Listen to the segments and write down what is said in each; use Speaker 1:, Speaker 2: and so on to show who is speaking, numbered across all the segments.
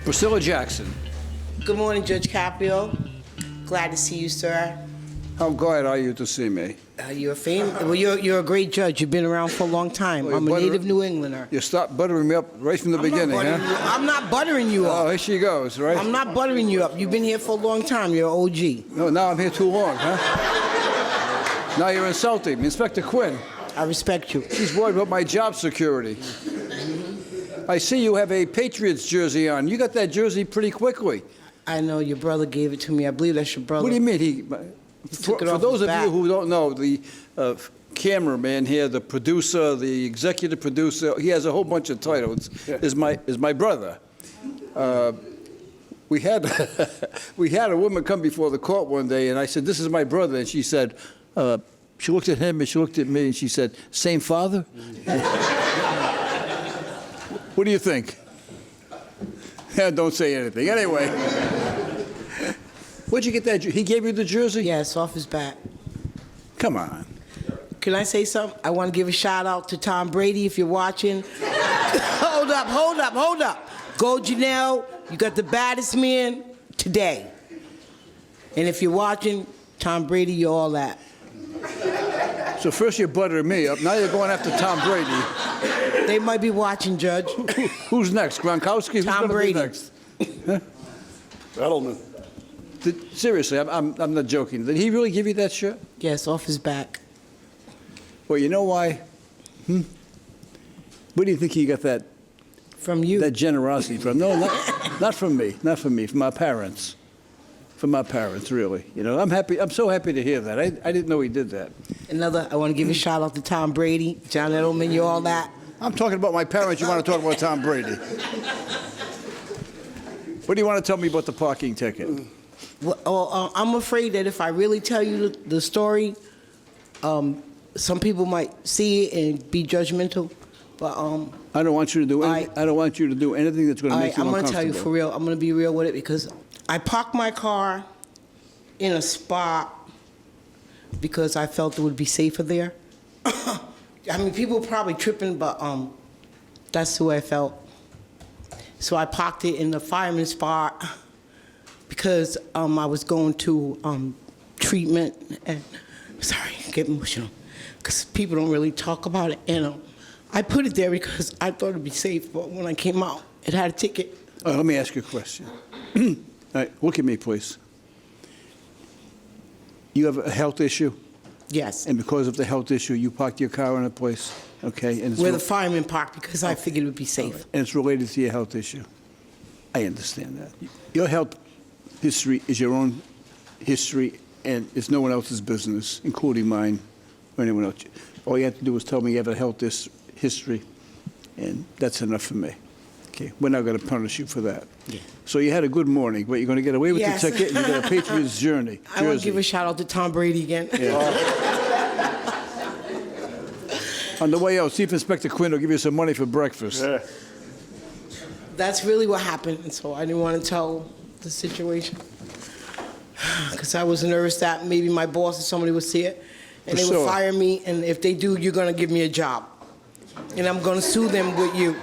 Speaker 1: Priscilla Jackson.
Speaker 2: Good morning, Judge Caprio. Glad to see you, sir.
Speaker 1: How glad are you to see me?
Speaker 2: You're a great judge. You've been around for a long time.
Speaker 1: Well,
Speaker 2: I'm a native New Englander.
Speaker 1: You stopped buttering me up right from the beginning, huh?
Speaker 2: I'm not buttering you up.
Speaker 1: Oh, here she goes, right?
Speaker 2: I'm not buttering you up. You've been here for a long time. You're an OG.
Speaker 1: No, now I'm here too long, huh? Now you're insulting me. Inspector Quinn.
Speaker 2: I respect you.
Speaker 1: She's worried about my job security. I see you have a Patriots jersey on. You got that jersey pretty quickly.
Speaker 2: I know your brother gave it to me. I believe that's your brother.
Speaker 1: What do you mean? For those of you who don't know, the cameraman here, the producer, the executive producer, he has a whole bunch of titles, is my brother. We had a woman come before the court one day, and I said, "This is my brother," and she said, she looked at him and she looked at me and she said, "Same father?" What do you think? Don't say anything. Anyway. Where'd you get that? He gave you the jersey?
Speaker 2: Yeah, it's off his back.
Speaker 1: Come on.
Speaker 2: Can I say something? I want to give a shout out to Tom Brady if you're watching. Hold up. Go Janelle, you got the baddest man today. And if you're watching, Tom Brady, you're all that.
Speaker 1: So first you're buttering me up, now you're going after Tom Brady.
Speaker 2: They might be watching, Judge.
Speaker 1: Who's next? Gronkowski?
Speaker 2: Tom Brady.
Speaker 1: Who's next? Huh?
Speaker 3: Edelman.
Speaker 1: Seriously, I'm not joking. Did he really give you that shirt?
Speaker 2: Yes, off his back.
Speaker 1: Well, you know why? Where do you think he got that?
Speaker 2: From you.
Speaker 1: That generosity from? No, not from me. Not from me. From my parents. From my parents, really. You know, I'm happy. I'm so happy to hear that. I didn't know he did that.
Speaker 2: I want to give a shout out to Tom Brady, John Edelman, you all that.
Speaker 1: I'm talking about my parents. You want to talk about Tom Brady? What do you want to tell me about the parking ticket?
Speaker 2: Well, I'm afraid that if I really tell you the story, some people might see it and be judgmental. But
Speaker 1: I don't want you to do anything. I don't want you to do anything that's going to make you uncomfortable.
Speaker 2: I'm going to tell you for real. I'm going to be real with it because I parked my car in a spot because I felt it would be safer there. I mean, people were probably tripping, but that's the way I felt. So I parked it in the fireman spot because I was going to treatment. And sorry, I get emotional because people don't really talk about it. And I put it there because I thought it'd be safe. But when I came out, it had a ticket.
Speaker 1: Let me ask you a question. All right, look at me, please. You have a health issue?
Speaker 2: Yes.
Speaker 1: And because of the health issue, you parked your car in a place, okay? And it's
Speaker 2: where the firemen parked because I figured it would be safe.
Speaker 1: Right. And it's related to your health issue. I understand that. Your health history is your own history, and it's no one else's business, including mine or anyone else. All you have to do is tell me you have a health history, and that's enough for me. Okay, we're not going to punish you for that.
Speaker 2: Yeah.
Speaker 1: So you had a good morning, but you're going to get away with the ticket, and you got a Patriots jersey.
Speaker 2: I want to give a shout out to Tom Brady again.
Speaker 1: Yeah. On the way out, Chief Inspector Quinn will give you some money for breakfast.
Speaker 3: Yeah.
Speaker 2: That's really what happened, and so I didn't want to tell the situation because I was nervous that maybe my boss or somebody would see it, and they would fire me, and if they do, you're going to give me a job, and I'm going to sue them with you.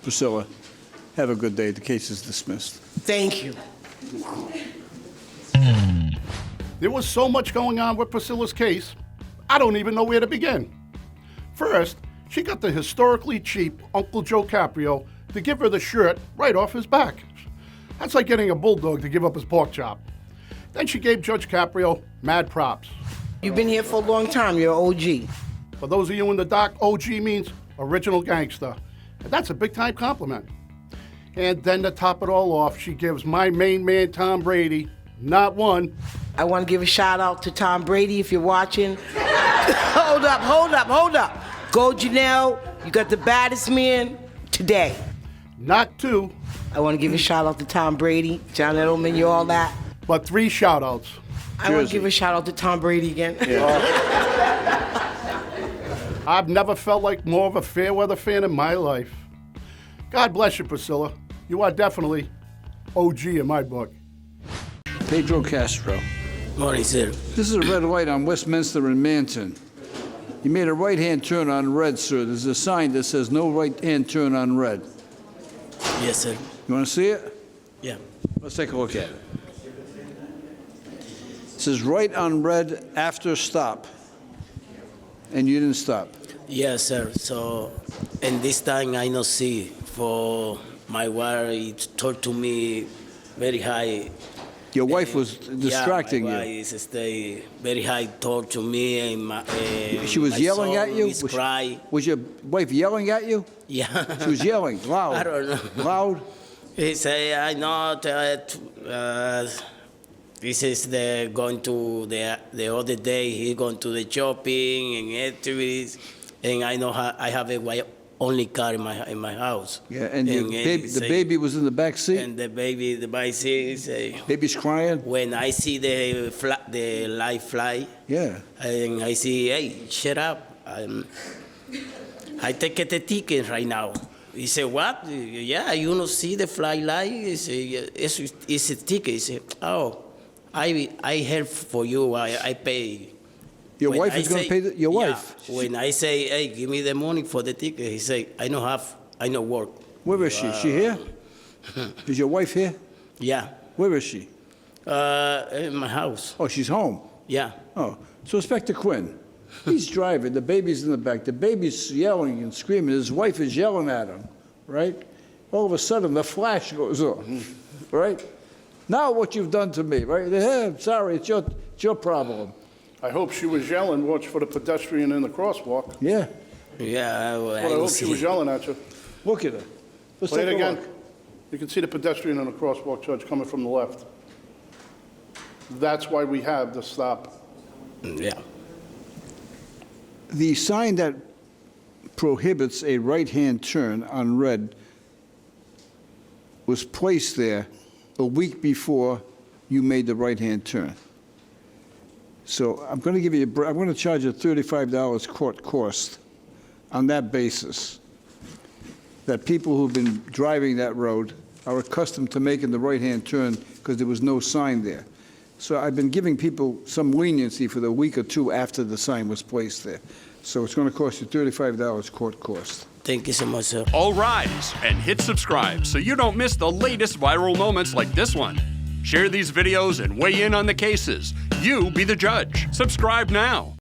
Speaker 1: Priscilla, have a good day. The case is dismissed.
Speaker 2: Thank you.
Speaker 3: There was so much going on with Priscilla's case, I don't even know where to begin. First, she got the historically cheap Uncle Joe Caprio to give her the shirt right off his back. That's like getting a bulldog to give up his pork chop. Then she gave Judge Caprio mad props.
Speaker 2: You've been here for a long time. You're an OG.
Speaker 3: For those of you in the dock, OG means original gangster. And that's a big-time compliment. And then to top it all off, she gives my main man, Tom Brady, not one.
Speaker 2: I want to give a shout out to Tom Brady if you're watching. Hold up. Go Janelle, you got the baddest man today.
Speaker 3: Not two.
Speaker 2: I want to give a shout out to Tom Brady, John Edelman, you all that.
Speaker 3: But 3 shout-outs.
Speaker 2: I want to give a shout out to Tom Brady again.
Speaker 3: Yeah. I've never felt like more of a fair weather fan in my life. God bless you, Priscilla. You are definitely OG in my book.
Speaker 1: Pedro Castro.
Speaker 2: Morning, sir.
Speaker 1: This is a red light on Westminster and Manton. You made a right-hand turn on red, sir. There's a sign that says no right-hand turn on red.
Speaker 2: Yes, sir.
Speaker 1: You want to see it?
Speaker 4: Yeah.
Speaker 1: Let's take a look at it. It says right on red after stop. And you didn't stop.
Speaker 4: Yes, sir. So, and this time I not see. For my wife, it told to me very high.
Speaker 1: Your wife was distracting
Speaker 4: yeah, my
Speaker 1: you.
Speaker 4: wife stay very high talk to me, and my,
Speaker 1: She was
Speaker 4: my
Speaker 1: yelling
Speaker 4: son
Speaker 1: at you?
Speaker 4: is cry.
Speaker 1: Was your wife yelling at you?
Speaker 4: Yeah.
Speaker 1: She was yelling, loud.
Speaker 4: I don't know.
Speaker 1: Loud?
Speaker 4: He say, I know that this is the going to the other day. He going to the shopping and activities, and I know I have a only car in my house.
Speaker 1: Yeah, and the baby was in the back seat?
Speaker 4: And the baby say,
Speaker 1: Baby's crying?
Speaker 4: when I see the light fly,
Speaker 1: Yeah.
Speaker 4: and I see, hey, shut up. I take the ticket right now. He said, what? Yeah, you don't see the fly light? He said, it's a ticket. He said, oh, I help for you. I pay.
Speaker 1: Your
Speaker 4: When
Speaker 1: wife
Speaker 4: I
Speaker 1: is going to
Speaker 4: say-
Speaker 1: pay your
Speaker 4: yeah,
Speaker 1: wife?
Speaker 4: When I say, hey, give me the money for the ticket, he say, I no work.
Speaker 1: Where is she? She here? Is your wife here?
Speaker 4: Yeah.
Speaker 1: Where is she?
Speaker 4: In my house.
Speaker 1: Oh, she's home.
Speaker 4: Yeah.
Speaker 1: Oh, so Inspector Quinn, he's driving, the baby's in the back, the baby's yelling and screaming, his wife is yelling at him, right? All of a sudden, the flash goes on, right? Now what you've done to me, right? Yeah, sorry, it's your problem.
Speaker 3: I hope she was yelling, watch for the pedestrian in the crosswalk.
Speaker 1: Yeah,
Speaker 4: Yeah.
Speaker 3: But I hope she was yelling at you.
Speaker 1: look at her. Let's
Speaker 3: Play it
Speaker 1: take a
Speaker 3: again.
Speaker 1: look.
Speaker 3: You can see the pedestrian in the crosswalk, Judge, coming from the left. That's why we have the stop.
Speaker 4: Yeah.
Speaker 1: The sign that prohibits a right-hand turn on red was placed there a week before you made the right-hand turn. So I'm going to give you, I'm going to charge you $35 court cost on that basis, that people who've been driving that road are accustomed to making the right-hand turn because there was no sign there. So I've been giving people some leniency for the week or two after the sign was placed there. So it's going to cost you $35 court cost.
Speaker 4: Thank you so much, sir.
Speaker 5: All rise and hit subscribe so you don't miss the latest viral moments like this one. Share these videos and weigh in on the cases. You be the judge. Subscribe now.